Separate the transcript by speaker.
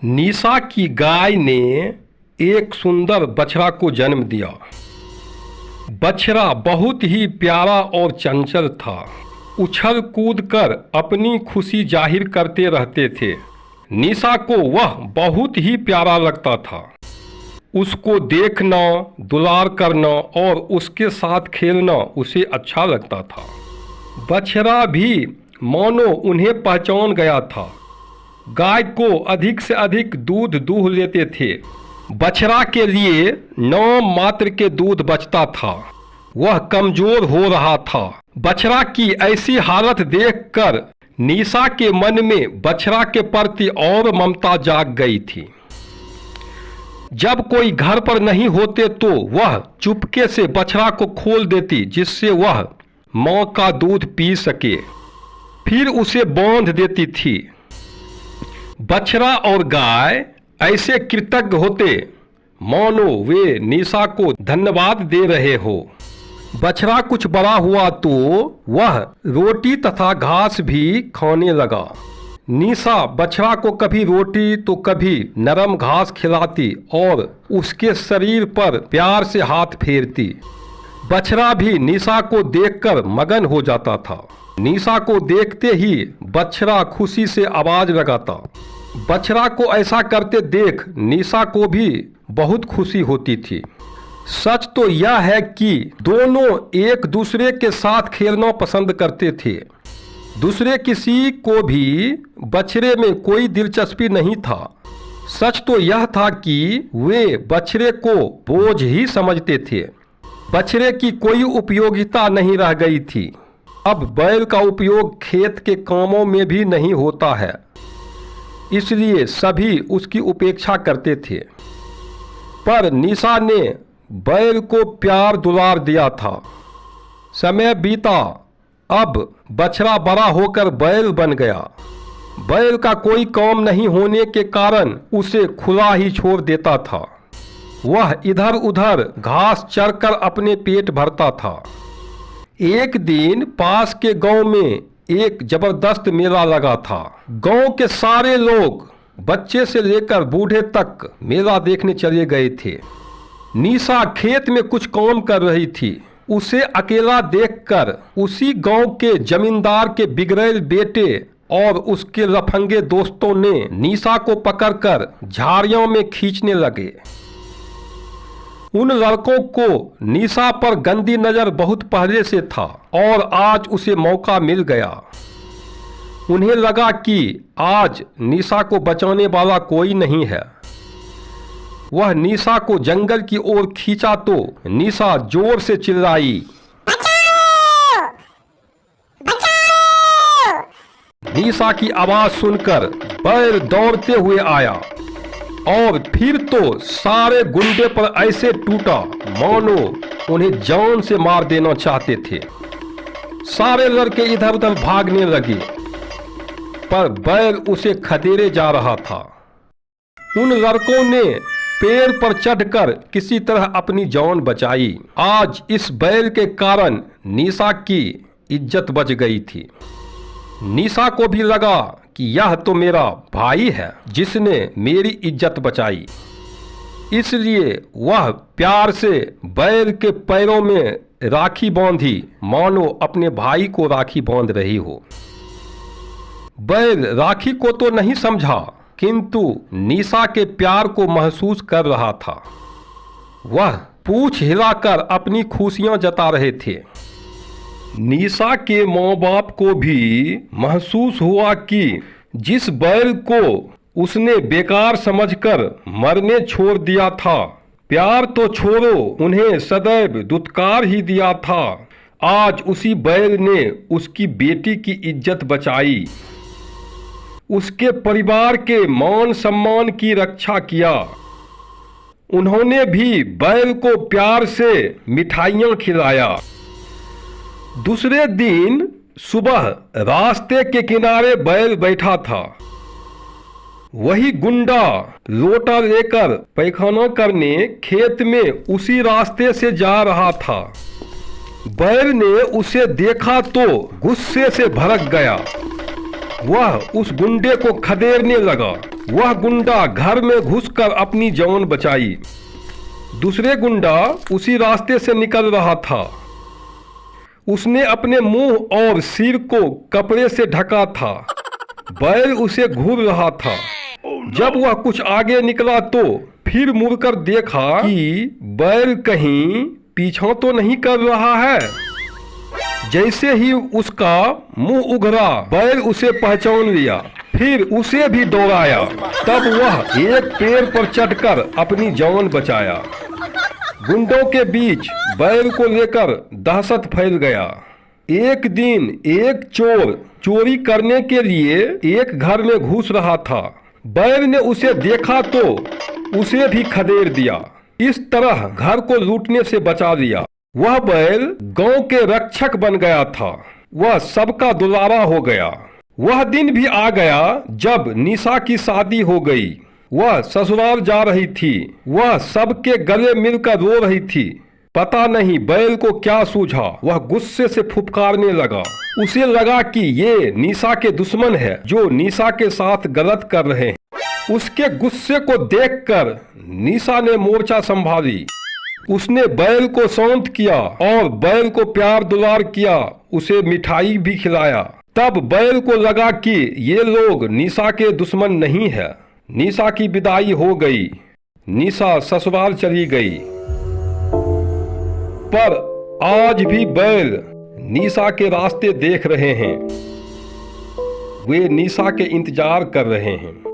Speaker 1: निशा की गाय ने एक सुंदर बछड़ा को जन्म दिया। बछड़ा बहुत ही प्यारा और चंचल था। उछल कूद कर अपनी खुशी जाहिर करते रहते थे। निशा को वह बहुत ही प्यारा लगता था। उसको देखना, दुलार करना और उसके साथ खेलना उसे अच्छा लगता था। बछड़ा भी मानो उन्हें पहचान गया था। गाय को अधिक से अधिक दूध दूह लेते थे। बछड़ा के लिए नाम मात्र के दूध बचता था। वह कमजोर हो रहा था। बछड़ा की ऐसी हालत देखकर निशा के मन में बछड़ा के प्रति और ममता जाग गई थी। जब कोई घर पर नहीं होते तो वह चुपके से बछड़ा को खोल देती, जिससे वह मां का दूध पी सके। फिर उसे बांध देती थी। बछड़ा और गाय ऐसे कृतज्ञ होते मानो वे निशा को धन्यवाद दे रहे हो। बछड़ा कुछ बड़ा हुआ तो वह रोटी तथा घास भी खाने लगा। निशा बछड़ा को कभी रोटी तो कभी नरम घास खिलाती और उसके शरीर पर प्यार से हाथ फेरती। बछड़ा भी निशा को देखकर मगन हो जाता था। निशा को देखते ही बछड़ा खुशी से आवाज लगाता। बछड़ा को ऐसा करते देख निशा को भी बहुत खुशी होती थी। सच तो यह है कि दोनों एक दूसरे के साथ खेलना पसंद करते थे। दूसरे किसी को भी बछड़े में कोई दिलचस्पी नहीं था। सच तो यह था कि वे बछड़े को बोझ ही समझते थे। बछड़े की कोई उपयोगिता नहीं रह गई थी। अब बैल का उपयोग खेत के कामों में भी नहीं होता है, इसलिए सभी उसकी उपेक्षा करते थे। पर निशा ने बैल को प्यार दुलार दिया था। समय बीता। अब बछड़ा बड़ा होकर बैल बन गया। बैल का कोई काम नहीं होने के कारण उसे खुला ही छोड़ देता था। वह इधर उधर घास चरकर अपने पेट भरता था। एक दिन पास के गांव में एक जबरदस्त मेला लगा था। गांव के सारे लोग, बच्चे से लेकर बूढ़े तक, मेला देखने चले गए थे। निशा खेत में कुछ काम कर रही थी। उसे अकेला देखकर उसी गांव के जमींदार के बिगड़ैल बेटे और उसके लफंगे दोस्तों ने निशा को पकड़कर झाड़ियों में खींचने लगे। उन लड़कों को निशा पर गंदी नजर बहुत पहले से था और आज उसे मौका मिल गया। उन्हें लगा कि आज निशा को बचाने वाला कोई नहीं है। वह निशा को जंगल की ओर खींचा तो निशा जोर से चिल्लाई, बचाओ! बचाओ! निशा की आवाज सुनकर बैल दौड़ते हुए आया और फिर तो सारे गुंडे पर ऐसे टूटा मानो उन्हें जान से मार देना चाहते थे। सारे लड़के इधर उधर भागने लगे, पर बैल उसे खदेड़े जा रहा था। उन लड़कों ने पेड़ पर चढ़कर किसी तरह अपनी जान बचाई। आज इस बैल के कारण निशा की इज्जत बच गई थी। निशा को भी लगा कि यह तो मेरा भाई है जिसने मेरी इज्जत बचाई। इसलिए वह प्यार से बैल के पैरों में राखी बांधी, मानो अपने भाई को राखी बांध रही हो। बैल राखी को तो नहीं समझा, किंतु निशा के प्यार को महसूस कर रहा था। वह पूंछ हिलाकर अपनी खुशियां जता रहे थे। निशा के माँ बाप को भी महसूस हुआ कि जिस बैल को उसने बेकार समझकर मरने छोड़ दिया था, प्यार तो छोड़ो, उन्हें सदैव दुत्कार ही दिया था, आज उसी बैल ने उसकी बेटी की इज्जत बचाई, उसके परिवार के मान सम्मान की रक्षा किया। उन्होंने भी बैल को प्यार से मिठाइयाँ खिलाया। दूसरे दिन सुबह रास्ते के किनारे बैल बैठा था। वही गुंडा लोटा लेकर पैखाना करने खेत में उसी रास्ते से जा रहा था। बैल ने उसे देखा तो गुस्से से भड़क गया। वह उस गुंडे को खदेड़ने लगा। वह गुंडा घर में घुसकर अपनी जान बचाई। दूसरे गुंडा उसी रास्ते से निकल रहा था। उसने अपने मुंह और सिर को कपड़े से ढका था। बैल उसे घूर रहा था। जब वह कुछ आगे निकला तो फिर मुड़कर देखा कि बैल कहीं पीछा तो नहीं कर रहा है। जैसे ही उसका मुंह उघरा, बैल उसे पहचान लिया, फिर उसे भी दौड़ाया। तब वह एक पेड़ पर चढ़कर अपनी जान बचाया। गुंडों के बीच बैल को लेकर दहशत फैल गया। एक दिन एक चोर चोरी करने के लिए एक घर में घुस रहा था। बैल ने उसे देखा तो उसे भी खदेड़ दिया। इस तरह घर को लूटने से बचा लिया। वह बैल गांव के रक्षक बन गया था। वह सबका दुलारा हो गया। वह दिन भी आ गया जब निशा की शादी हो गई। वह ससुराल जा रही थी। वह सबके गले मिलकर रो रही थी। पता नहीं बैल को क्या सूझा, वह गुस्से से फुफकारने लगा। उसे लगा कि ये निशा के दुश्मन है जो निशा के साथ गलत कर रहे हैं। उसके गुस्से को देखकर निशा ने मोर्चा संभाली। उसने बैल को शांत किया और बैल को प्यार दुलार किया, उसे मिठाई भी खिलाया। तब बैल को लगा कि ये लोग निशा के दुश्मन नहीं है। निशा की विदाई हो गई। निशा ससुराल चली गई। पर आज भी बैल निशा के रास्ते देख रहे हैं। वे निशा के इंतजार कर रहे हैं।